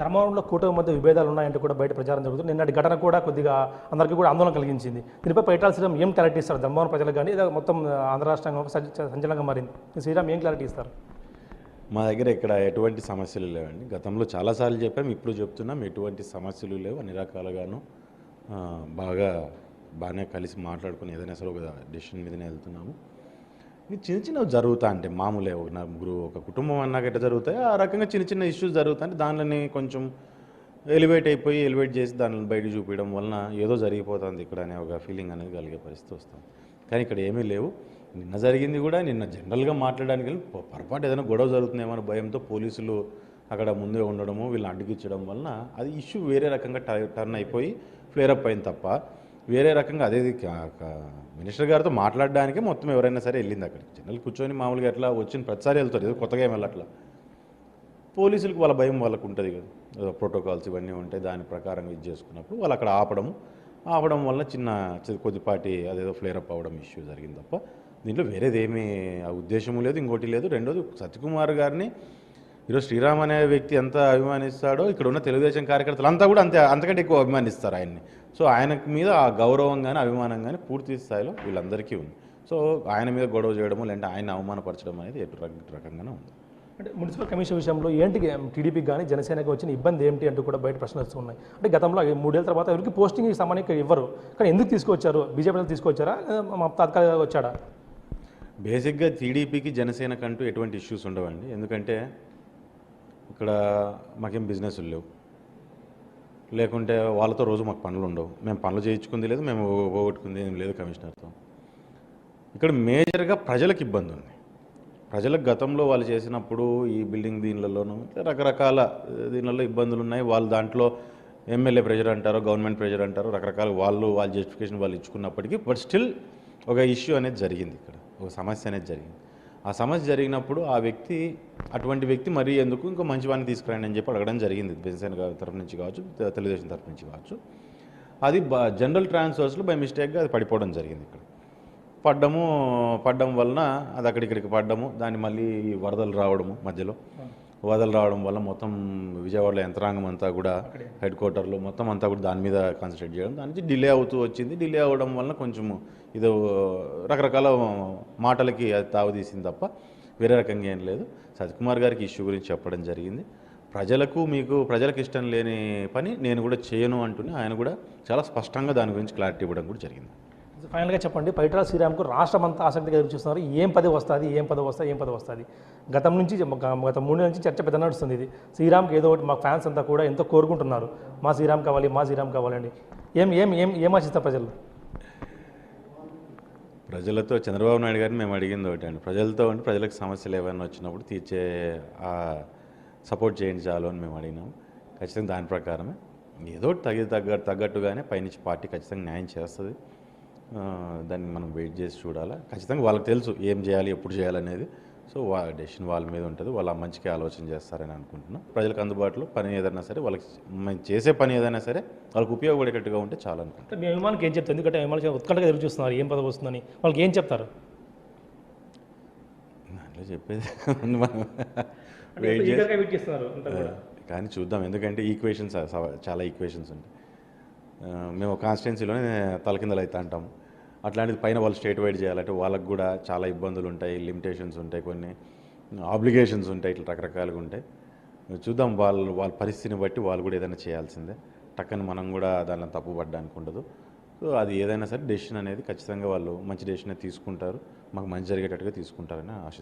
ధర్మవరంలో కూటమి మధ్య విభేదాలు ఉన్నాయంటే కూడా బయట ప్రచారం జరుగుతుంది. నిన్నటి ఘటన కూడా కొద్దిగా అందరికీ కూడా ఆందోళన కలిగించింది. దీనిపై పైటాల శ్రీరామ్ ఏం క్లారిటీ ఇస్తారు ధర్మవరం ప్రజలకు కానీ లేదా మొత్తం ఆంధ్ర రాష్ట్రంగా సంచలనంగా మారింది శ్రీరామ్ ఏం క్లారిటీ ఇస్తారు? మా దగ్గర ఇక్కడ ఎటువంటి సమస్యలు లేవండి. గతంలో చాలాసార్లు చెప్పాము, ఇప్పుడు చెప్తున్నాం, ఎటువంటి సమస్యలు లేవు. అన్ని రకాలుగాను బాగానే కలిసి మాట్లాడుకుని ఏదైనా సరే ఒక డెసిషన్ మీదనే వెళ్తున్నాము. ఇది చిన్న చిన్నవి జరుగుతా అంటే మామూలే, ఒక నలుగురు ఒక కుటుంబం అన్నాక ఎట్లా జరుగుతాయి ఆ రకంగా చిన్న చిన్న ఇష్యూస్ జరుగుతాయి. దానిని కొంచెం ఎలివేట్ చేసి దానిని బయట చూపించడం వలన ఏదో జరిగిపోతుంది ఇక్కడ అనే ఒక ఫీలింగ్ అనేది కలిగే పరిస్థితి వస్తుంది. కానీ ఇక్కడ ఏమీ లేవు. నిన్న జరిగింది కూడా నిన్న జనరల్గా మాట్లాడడానికి పొరపాటు ఏదైనా గొడవ జరుగుతుందేమో అనే భయంతో పోలీసులు అక్కడ ముందే ఉండడము వీళ్ళని అడ్డుకిచ్చడం వలన అది ఇష్యూ వేరే రకంగా టర్న్ అయిపోయి ఫ్లేరప్ అయింది తప్ప వేరే రకంగా అదేది మినిస్టర్ గారితో మాట్లాడడానికే మొత్తం ఎవరైనా సరే వెళ్ళింది అక్కడికి. జనరల్ కూర్చొని మామూలుగా ఎట్లా వచ్చిన ప్రతిసారి వెళ్తారు, ఏదో కొత్తగా ఏం వెళ్ళట్లా. పోలీసులకు వాళ్ళ భయం వాళ్ళకు ఉంటుంది కదా, ప్రోటోకాల్స్ ఇవన్నీ ఉంటాయి, దాని ప్రకారం ఇది చేసుకున్నప్పుడు వాళ్ళు అక్కడ ఆపడం వల్ల చిన్న కొద్దిపాటి అదేదో ఫ్లేరప్ అవ్వడం ఇష్యూ జరిగింది తప్ప దీంట్లో వేరేది ఏమీ ఉద్దేశం లేదు, ఇంకోటి లేదు. రెండోది సత్యకుమార్ గారిని ఈరోజు శ్రీరామ్ అనే వ్యక్తి ఎంత అభిమానిస్తాడో ఇక్కడ ఉన్న తెలుగుదేశం కార్యకర్తలు అంతా కూడా అంతకంటే ఎక్కువ అభిమానిస్తారు ఆయన్ని. సో ఆయన మీద ఆ గౌరవం కానీ అభిమానం కానీ పూర్తి స్థాయిలో వీళ్ళందరికీ ఉంది. సో ఆయన మీద గొడవ చేయడము లేదంటే ఆయన అవమానపరచడం అనేది ఎటు రకంగానే ఉంది. అంటే మున్సిపల్ కమిషన్ విషయంలో ఏంటి టీడీపీకి కానీ జనసేనకి వచ్చిన ఇబ్బంది ఏంటి అంటూ కూడా బయట ప్రశ్నలు వస్తున్నాయి. అంటే గతంలో 3 ఏళ్ళ తర్వాత ఎవరికి పోస్టింగ్ సామాన్యంగా ఇవ్వరు, కానీ ఎందుకు తీసుకొచ్చారు? బీజేపీ తీసుకొచ్చారా, తాత్కాలికంగా వచ్చాడా? బేసిక్గా టీడీపీకి జనసేనకంటూ ఎటువంటి ఇష్యూస్ ఉండవండి. ఎందుకంటే ఇక్కడ మాకేం బిజినెస్లు లేవు, లేకుంటే వాళ్ళతో రోజు మాకు పనులు ఉండవు, మేము పనులు చేయించుకుంది లేదు, మేము పోగొట్టుకుంది ఏం లేదు కమిషనర్తో. ఇక్కడ మేజర్గా ప్రజలకు ఇబ్బంది ఉంది. ప్రజలకు గతంలో వాళ్ళు చేసినప్పుడు ఈ బిల్డింగ్ దీనిలలోనూ రకరకాల దీనిలలో ఇబ్బందులు ఉన్నాయి. వాళ్ళు దాంట్లో ఎమ్మెల్యే ప్రెజర్ అంటారో గవర్నమెంట్ ప్రెజర్ అంటారో రకరకాల వాళ్ళ జస్టిఫికేషన్ వాళ్ళు ఇచ్చుకున్నప్పటికీ బట్ స్టిల్ ఒక ఇష్యూ అనేది జరిగింది, ఇక్కడ ఒక సమస్య అనేది జరిగింది. ఆ సమస్య జరిగినప్పుడు అటువంటి వ్యక్తి మరీ ఎందుకు ఇంకో మంచి వాడిని తీసుకురండి అని చెప్పి అడగడం జరిగింది. జనసేన తరఫు నుంచి కావచ్చు, తెలుగుదేశం తరఫు నుంచి కావచ్చు. అది జనరల్ ట్రాన్స్ఫర్స్లో బై మిస్టేక్గా అది పడిపోవడం జరిగింది. ఇక్కడ పడ్డం వలన అది అక్కడిక్కడికి పడ్డము, దాన్ని మళ్ళీ వరదలు రావడం వల్ల మొత్తం విజయవాడలో యంత్రాంగం అంతా కూడా హెడ్ క్వార్టర్లో మొత్తం అంతా కూడా దాని మీద కాన్సన్ట్రేట్ చేయడం, దాని నుంచి డిలే అవుతూ వచ్చింది. డిలే అవ్వడం వలన కొంచెం ఇది రకరకాల మాటలకి అది తావుతీసింది తప్ప వేరే రకంగా ఏం లేదు. సత్యకుమార్ గారికి ఇష్యూ గురించి చెప్పడం జరిగింది. ప్రజలకు ఇష్టం లేని పని నేను కూడా చేయను అంటూనే ఆయన కూడా చాలా స్పష్టంగా దాని గురించి క్లారిటీ ఇవ్వడం కూడా జరిగింది. ఫైనల్గా చెప్పండి, పైటాల శ్రీరామ్కు రాష్ట్రం అంతా ఆసక్తిగా ఎదురు చూస్తున్నారు. ఏం పదవి వస్తుంది? గత 3 నుంచి చర్చ పెద్ద నడుస్తుంది. ఇది శ్రీరామ్కి ఏదో ఒకటి మా ఫ్యాన్స్ అంతా కూడా ఎంతో కోరుకుంటున్నారు, మా శ్రీరామ్ కావాలండి. ఏం ఆశిస్తారు ప్రజలు? ప్రజలతో చంద్రబాబు నాయుడు గారిని మేము అడిగింది ఒకటి అండి, ప్రజలకు సమస్యలు ఏమైనా వచ్చినప్పుడు తీర్చే సపోర్ట్ చేయండి చాలు అని మేము అడిగినాము. ఖచ్చితంగా దాని ప్రకారమే ఏదో తగ్గట్టుగానే పైనుంచి పార్టీ ఖచ్చితంగా న్యాయం చేస్తుంది. దాన్ని మనం వెయిట్ చేసి చూడాలా. ఖచ్చితంగా వాళ్ళకి తెలుసు ఏం చేయాలి, ఎప్పుడు చేయాలనేది. సో డెసిషన్ వాళ్ళ మీద ఉంటుంది, వాళ్ళ మంచిగా ఆలోచన చేస్తారని అనుకుంటున్నాం. ప్రజలకు అందుబాటులో పని ఏదైనా సరే, వాళ్ళకి మేము చేసే పని ఏదైనా సరే వాళ్ళకి ఉపయోగపడేటట్టుగా ఉంటే చాలా అనుకుంటాం. మీ అభిమానికి ఏం చెప్తారు? ఎందుకంటే అభిమానులు ఉత్కంఠగా ఎదురు చూస్తున్నారు ఏం పదవి వస్తుందని, వాళ్ళకి ఏం చెప్తారు? దాంట్లో చెప్పేది కానీ చూద్దాం. ఎందుకంటే ఈక్వేషన్స్ చాలా ఈక్వేషన్స్ ఉంటాయి. మేము కాన్స్టిట్యున్సీలోనే తలకిందలు అవుతా అంటాము. అట్లాంటిది పైన వాళ్ళు స్టేట్ వైడ్ చేయాలంటే వాళ్ళకు కూడా చాలా ఇబ్బందులు ఉంటాయి, లిమిటేషన్స్ ఉంటాయి, కొన్ని ఆబ్లిగేషన్స్ ఉంటాయి, ఇట్లా రకరకాలుగా ఉంటాయి. చూద్దాం, వాళ్ళ పరిస్థితిని బట్టి వాళ్ళు కూడా ఏదైనా చేయాల్సిందే. టక్కని మనం కూడా దానిలో తప్పు పడ్డానికి ఉండదు. సో అది ఏదైనా సరే డెసిషన్ అనేది ఖచ్చితంగా వాళ్ళు మంచి డెసిషన్ తీసుకుంటారు, మాకు మంచి జరిగేటట్టుగా తీసుకుంటారని ఆశిస్తున్నాను.